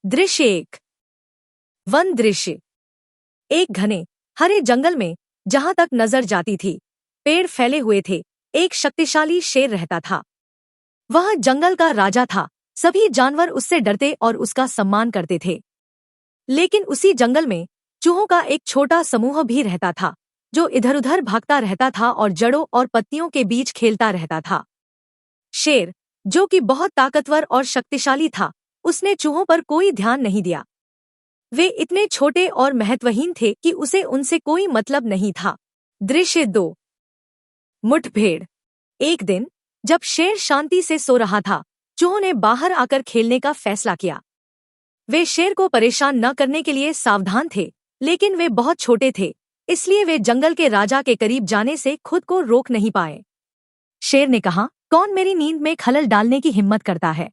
दृश्य एक। वन दृश्य। एक घने हरे जंगल में, जहां तक नजर जाती थी पेड़ फैले हुए थे, एक शक्तिशाली शेर रहता था। वह जंगल का राजा था। सभी जानवर उससे डरते और उसका सम्मान करते थे। लेकिन उसी जंगल में चूहों का एक छोटा समूह भी रहता था, जो इधर उधर भागता रहता था और जड़ों और पत्तियों के बीच खेलता रहता था। शेर, जो कि बहुत ताकतवर और शक्तिशाली था, उसने चूहों पर कोई ध्यान नहीं दिया। वे इतने छोटे और महत्वहीन थे कि उसे उनसे कोई मतलब नहीं था। दृश्य दो। मुठभेड़। एक दिन जब शेर शांति से सो रहा था, चूहों ने बाहर आकर खेलने का फैसला किया। वे शेर को परेशान न करने के लिए सावधान थे, लेकिन वे बहुत छोटे थे, इसलिए वे जंगल के राजा के करीब जाने से खुद को रोक नहीं पाए। शेर ने कहा, कौन मेरी नींद में खलल डालने की हिम्मत करता है?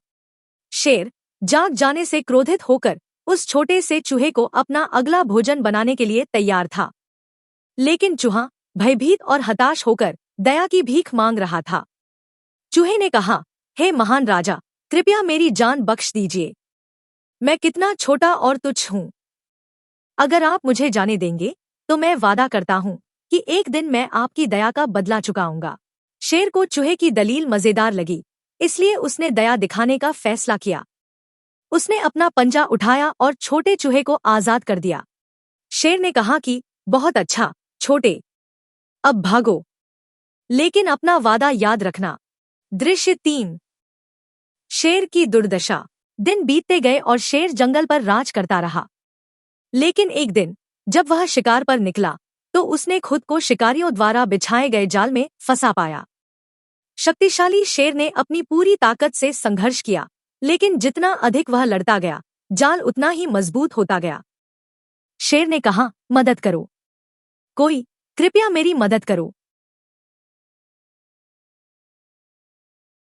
शेर जाग जाने से क्रोधित होकर उस छोटे से चूहे को अपना अगला भोजन बनाने के लिए तैयार था। लेकिन चूहा भयभीत और हताश होकर दया की भीख मांग रहा था। चूहे ने कहा, हे महान राजा, कृपया मेरी जान बख्श दीजिए। मैं कितना छोटा और तुच्छ हूँ। अगर आप मुझे जाने देंगे तो मैं वादा करता हूँ कि एक दिन मैं आपकी दया का बदला चुकाऊंगा। शेर को चूहे की दलील मजेदार लगी, इसलिए उसने दया दिखाने का फैसला किया। उसने अपना पंजा उठाया और छोटे चूहे को आजाद कर दिया। शेर ने कहा कि बहुत अच्छा छोटे, अब भागो, लेकिन अपना वादा याद रखना। दृश्य तीन। शेर की दुर्दशा। दिन बीतते गए और शेर जंगल पर राज करता रहा। लेकिन एक दिन जब वह शिकार पर निकला तो उसने खुद को शिकारियों द्वारा बिछाए गए जाल में फंसा पाया। शक्तिशाली शेर ने अपनी पूरी ताकत से संघर्ष किया, लेकिन जितना अधिक वह लड़ता गया, जाल उतना ही मजबूत होता गया। शेर ने कहा, मदद करो, कोई कृपया मेरी मदद करो।